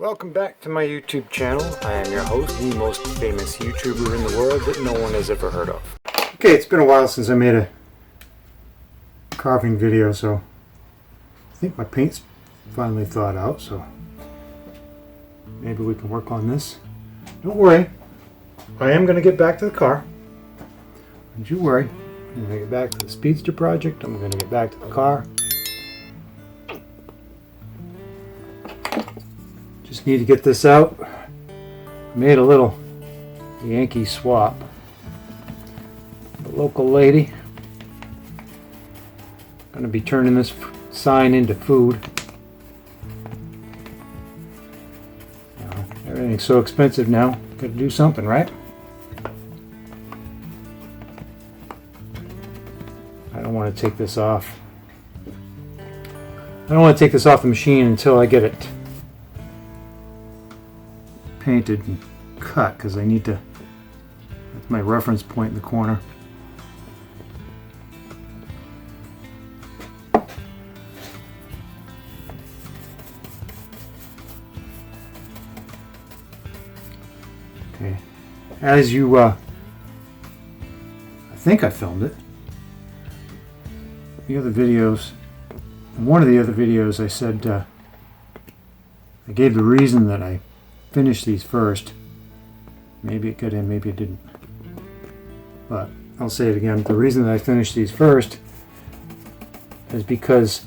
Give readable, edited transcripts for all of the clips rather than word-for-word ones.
Welcome back to my YouTube channel. I am your host, the most famous YouTuber in the world that no one has ever heard of. Okay, it's been a while since I made a carving video, so I think my paint's finally thawed out, so maybe we can work on this. Don't worry, I am going to get back to the car. Don't you worry. I'm going to get back to the Speedster project. I'm going to get back to the car. Just need to get this out. I made a little Yankee swap. The local lady. Going to be turning this sign into food. Everything's so expensive now. Got to do something, right? I don't want to take this off. I don't want to take this off the machine until I get it painted and cut, because I need to. That's my reference point in the corner. Okay, as you I think I filmed it. The other videos, in one of the other videos, I said I gave the reason that I finished these first. Maybe it got in, maybe it didn't. But I'll say it again. The reason that I finished these first is because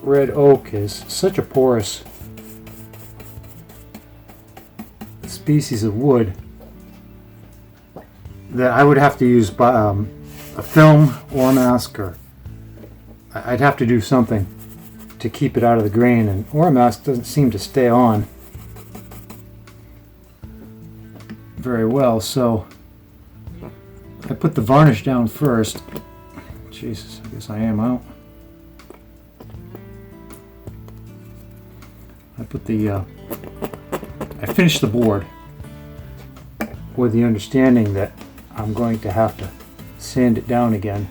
red oak is such a porous species of wood that I would have to use a film or a mask, or I'd have to do something to keep it out of the grain, and or a mask doesn't seem to stay on very well, so I put the varnish down first. Jesus, I guess I am out. I finished the board with the understanding that I'm going to have to sand it down again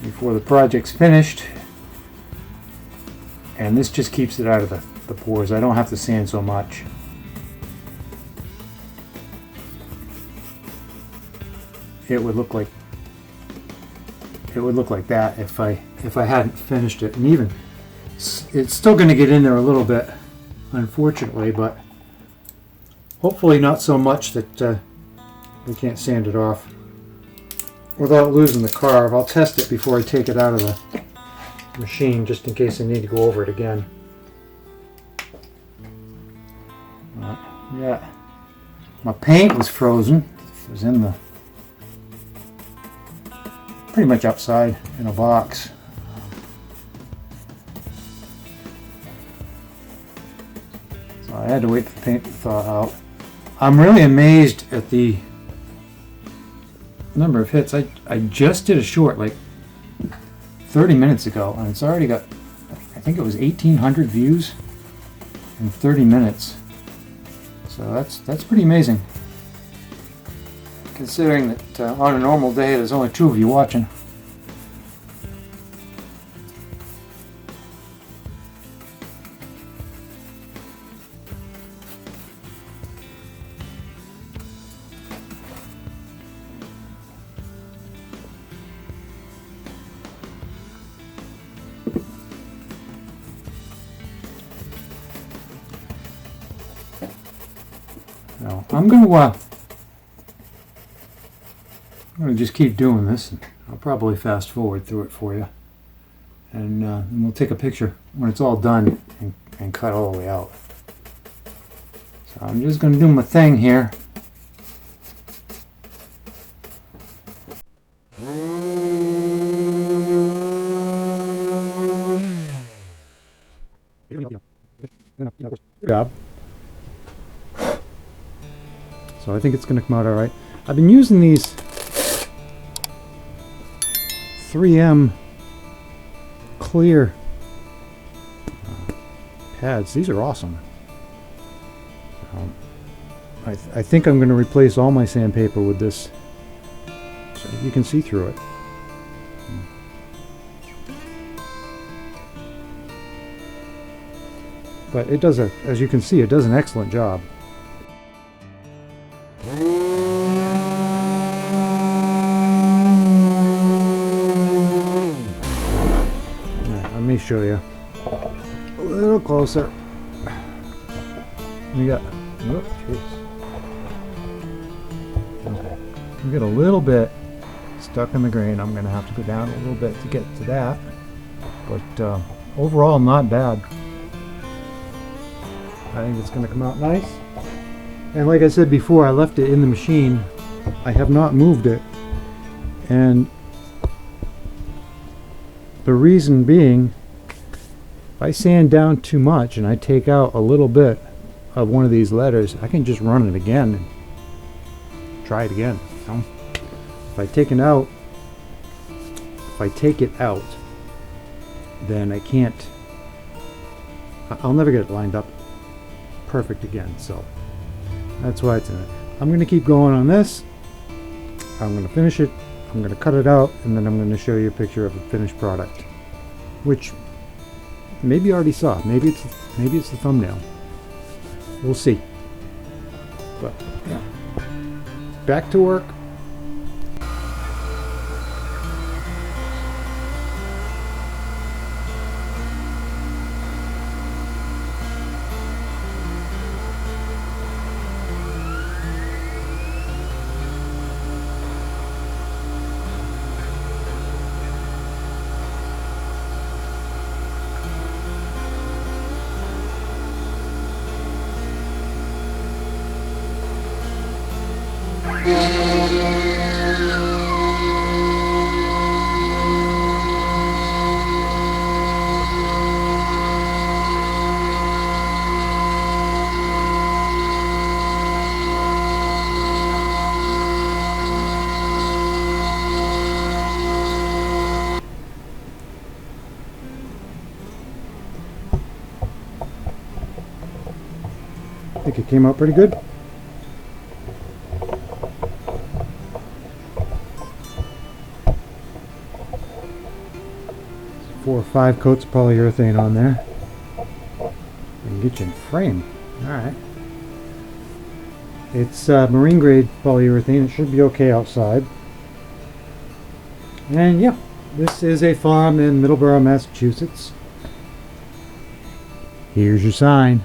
before the project's finished, and this just keeps it out of the pores. I don't have to sand so much. It would look like that if I hadn't finished it, and even it's still going to get in there a little bit, unfortunately, but hopefully not so much that we can't sand it off without losing the carve. I'll test it before I take it out of the machine, just in case I need to go over it again. Yeah, my paint was frozen. It was in the pretty much outside in a box. So I had to wait for the paint to thaw out. I'm really amazed at the number of hits. I just did a short like 30 minutes ago, and it's already got, I think it was 1,800 views in 30 minutes. So that's pretty amazing, considering that on a normal day there's only 2 of you watching. Now, I'm going to just keep doing this, and I'll probably fast forward through it for you, and we'll take a picture when it's all done and cut all the way out. So I'm just going to do my thing here. Good job. So I think it's going to come out all right. I've been using these 3M clear pads. These are awesome. I think I'm going to replace all my sandpaper with this, so you can see through it. But it does as you can see, it does an excellent job. Let me show you a little closer. We got, oh, jeez. Okay. We got a little bit stuck in the grain. I'm going to have to go down a little bit to get to that. But overall, not bad. I think it's going to come out nice. And like I said before, I left it in the machine. I have not moved it. And the reason being, if I sand down too much and I take out a little bit of one of these letters, I can just run it again and try it again. You know? If I take it out, then I can't, I'll never get it lined up perfect again. So that's why it's in it. I'm going to keep going on this. I'm going to finish it. I'm going to cut it out, and then I'm going to show you a picture of the finished product, which maybe you already saw. Maybe it's the thumbnail. We'll see. But yeah, back to work. I think it came out pretty good. Four or five coats of polyurethane on there. And get you in frame. Alright. It's marine grade polyurethane. It should be okay outside. And yeah, this is a farm in Middleborough, Massachusetts. Here's your sign.